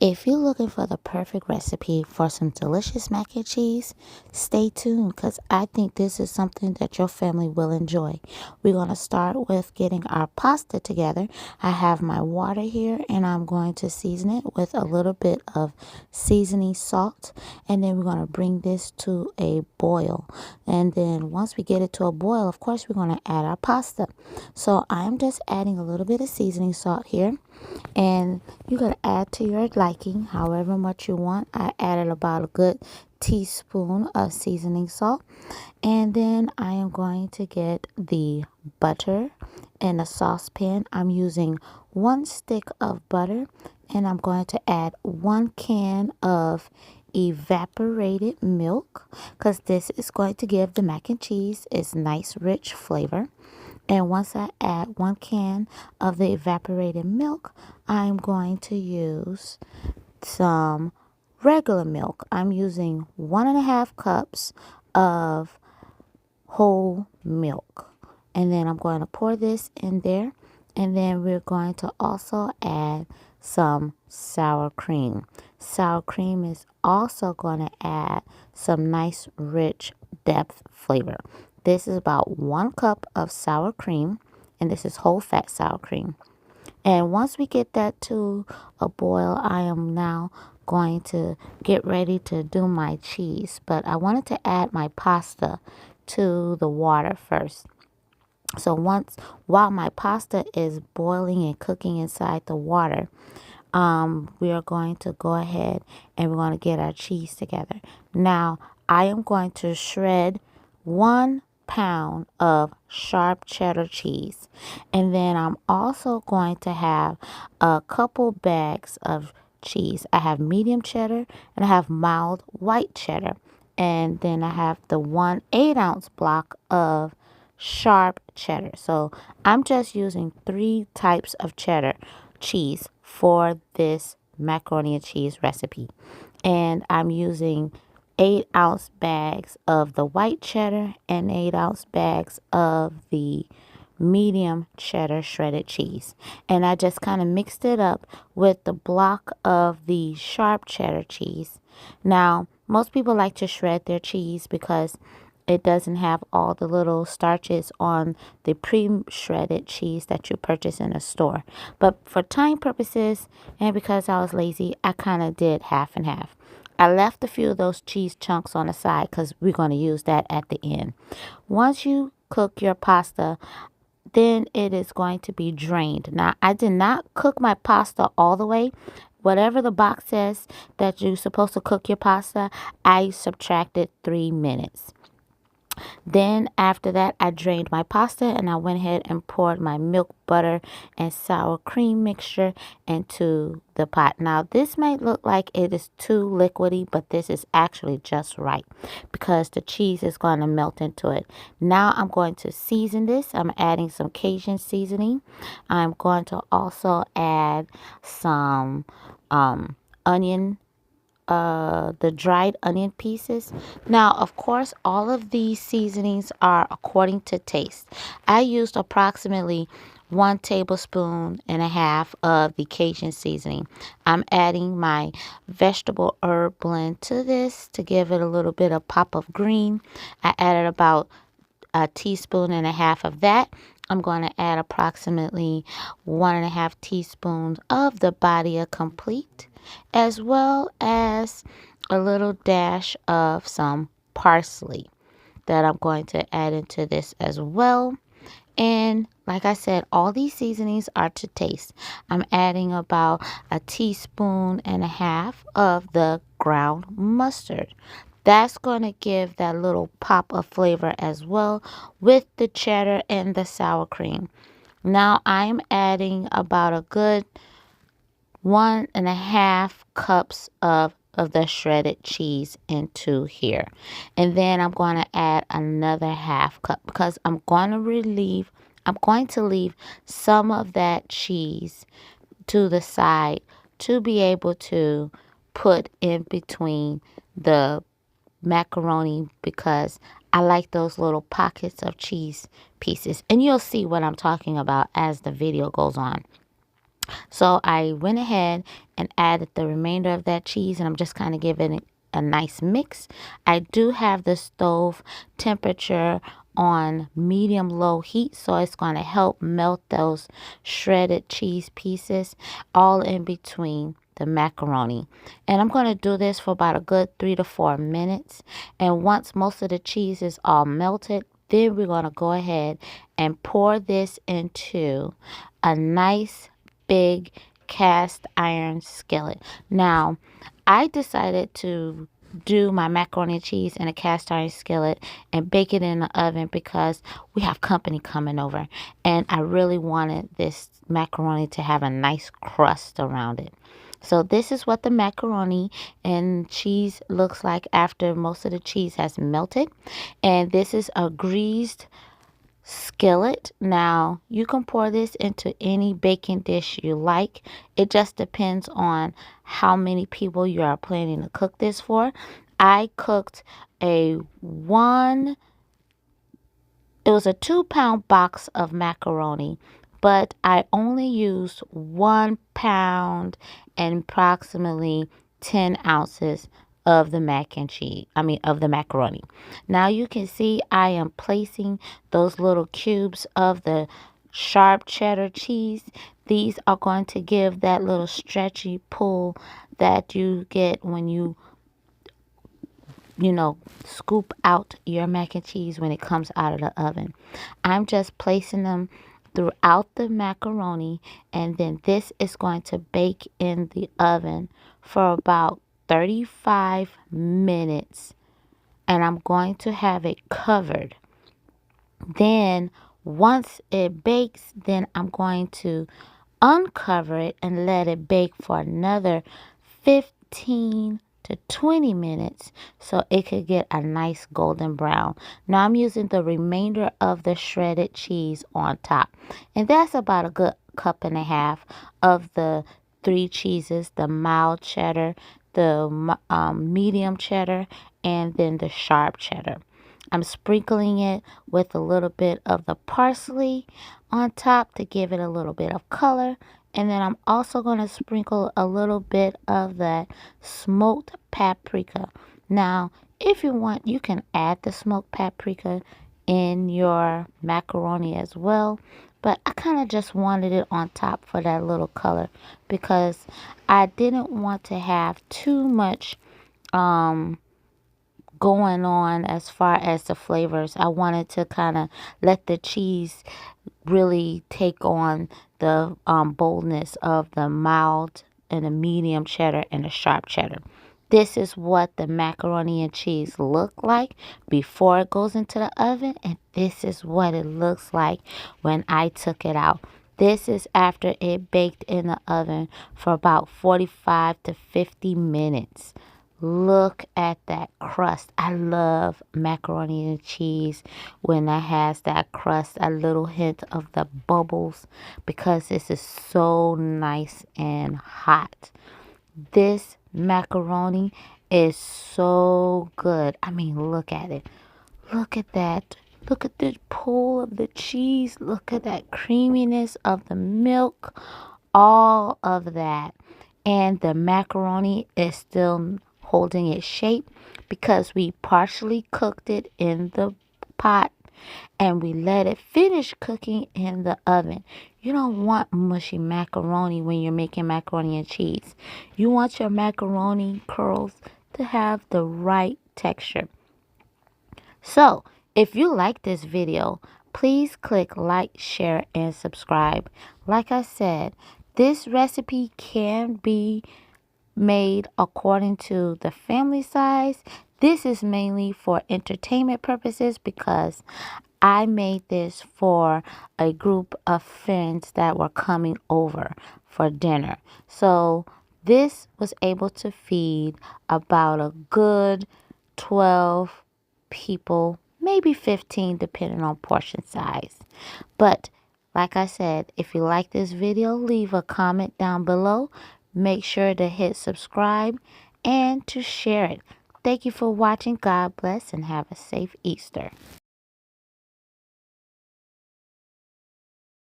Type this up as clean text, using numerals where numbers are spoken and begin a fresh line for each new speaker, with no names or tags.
If you're looking for the perfect recipe for some delicious mac and cheese, stay tuned because I think this is something that your family will enjoy. We're going to start with getting our pasta together. I have my water here and I'm going to season it with a little bit of seasoning salt. And then we're going to bring this to a boil. And then once we get it to a boil, of course, we're going to add our pasta. So I'm just adding a little bit of seasoning salt here. And you can add to your liking however much you want. I added about a good teaspoon of seasoning salt. And then I am going to get the butter in a saucepan. I'm using 1 stick of butter and I'm going to add 1 can of evaporated milk because this is going to give the mac and cheese its nice rich flavor. And once I add 1 can of the evaporated milk, I'm going to use some regular milk. I'm using 1.5 cups of whole milk. And then I'm going to pour this in there. And then we're going to also add some sour cream. Sour cream is also going to add some nice rich depth flavor. This is about 1 cup of sour cream, and this is whole fat sour cream. And once we get that to a boil, I am now going to get ready to do my cheese. But I wanted to add my pasta to the water first. So while my pasta is boiling and cooking inside the water, we are going to go ahead and we're going to get our cheese together. Now, I am going to shred 1 pound of sharp cheddar cheese. And then I'm also going to have a couple bags of cheese. I have medium cheddar and I have mild white cheddar. And then I have the 1 8-ounce block of sharp cheddar. So I'm just using 3 types of cheddar cheese for this macaroni and cheese recipe. And I'm using 8-ounce bags of the white cheddar and 8-ounce bags of the medium cheddar shredded cheese. And I just kind of mixed it up with the block of the sharp cheddar cheese. Now, most people like to shred their cheese because it doesn't have all the little starches on the pre-shredded cheese that you purchase in a store. But for time purposes and because I was lazy, I kind of did half and half. I left a few of those cheese chunks on the side because we're going to use that at the end. Once you cook your pasta, then it is going to be drained. Now, I did not cook my pasta all the way. Whatever the box says that you're supposed to cook your pasta, I subtracted 3 minutes. Then after that, I drained my pasta and I went ahead and poured my milk, butter, and sour cream mixture into the pot. Now, this might look like it is too liquidy, but this is actually just right because the cheese is going to melt into it. Now, I'm going to season this. I'm adding some Cajun seasoning. I'm going to also add some onion, the dried onion pieces. Now, of course, all of these seasonings are according to taste. I used approximately 1 tablespoon and a half of the Cajun seasoning. I'm adding my vegetable herb blend to this to give it a little bit of pop of green. I added about a teaspoon and a half of that. I'm going to add approximately 1.5 teaspoons of the Badia Complete, as well as a little dash of some parsley that I'm going to add into this as well. And like I said, all these seasonings are to taste. I'm adding about a teaspoon and a half of the ground mustard. That's going to give that little pop of flavor as well with the cheddar and the sour cream. Now I'm adding about a good 1.5 cups of the shredded cheese into here. And then I'm going to add another 1/2 cup because I'm going to leave some of that cheese to the side to be able to put in between the macaroni because I like those little pockets of cheese pieces. And you'll see what I'm talking about as the video goes on. So I went ahead and added the remainder of that cheese, and I'm just kind of giving it a nice mix. I do have the stove temperature on medium low heat, so it's going to help melt those shredded cheese pieces all in between the macaroni. And I'm going to do this for about a good 3 to 4 minutes. And once most of the cheese is all melted, then we're going to go ahead and pour this into a nice big cast iron skillet. Now, I decided to do my macaroni and cheese in a cast iron skillet and bake it in the oven because we have company coming over, and I really wanted this macaroni to have a nice crust around it. So this is what the macaroni and cheese looks like after most of the cheese has melted. And this is a greased skillet. Now, you can pour this into any baking dish you like. It just depends on how many people you are planning to cook this for. I cooked a one it was a 2 pound box of macaroni, but I only used 1 pound and approximately 10 ounces of the mac and cheese. Of the macaroni. Now you can see I am placing those little cubes of the sharp cheddar cheese. These are going to give that little stretchy pull that you get when you scoop out your mac and cheese when it comes out of the oven. I'm just placing them throughout the macaroni, and then this is going to bake in the oven for about 35 minutes, and I'm going to have it covered. Then once it bakes, then I'm going to uncover it and let it bake for another 15 to 20 minutes so it could get a nice golden brown. Now I'm using the remainder of the shredded cheese on top. And that's about a good cup and a half of the three cheeses, the mild cheddar, the medium cheddar, and then the sharp cheddar. I'm sprinkling it with a little bit of the parsley on top to give it a little bit of color. And then I'm also going to sprinkle a little bit of that smoked paprika. Now, if you want, you can add the smoked paprika in your macaroni as well. But I kind of just wanted it on top for that little color because I didn't want to have too much going on as far as the flavors. I wanted to kind of let the cheese really take on the boldness of the mild and the medium cheddar and the sharp cheddar. This is what the macaroni and cheese look like before it goes into the oven, and this is what it looks like when I took it out. This is after it baked in the oven for about 45 to 50 minutes. Look at that crust. I love macaroni and cheese when it has that crust, a little hint of the bubbles, because this is so nice and hot. This macaroni is so good. Look at it. Look at that. Look at the pull of the cheese. Look at that creaminess of the milk. All of that. And the macaroni is still holding its shape because we partially cooked it in the pot and we let it finish cooking in the oven. You don't want mushy macaroni when you're making macaroni and cheese. You want your macaroni curls to have the right texture. So, if you like this video, please click like, share, and subscribe. Like I said, this recipe can be made according to the family size. This is mainly for entertainment purposes because I made this for a group of friends that were coming over for dinner. So this was able to feed about a good 12 people, maybe 15 depending on portion size. But like I said, if you like this video, leave a comment down below. Make sure to hit subscribe and to share it. Thank you for watching. God bless and have a safe Easter.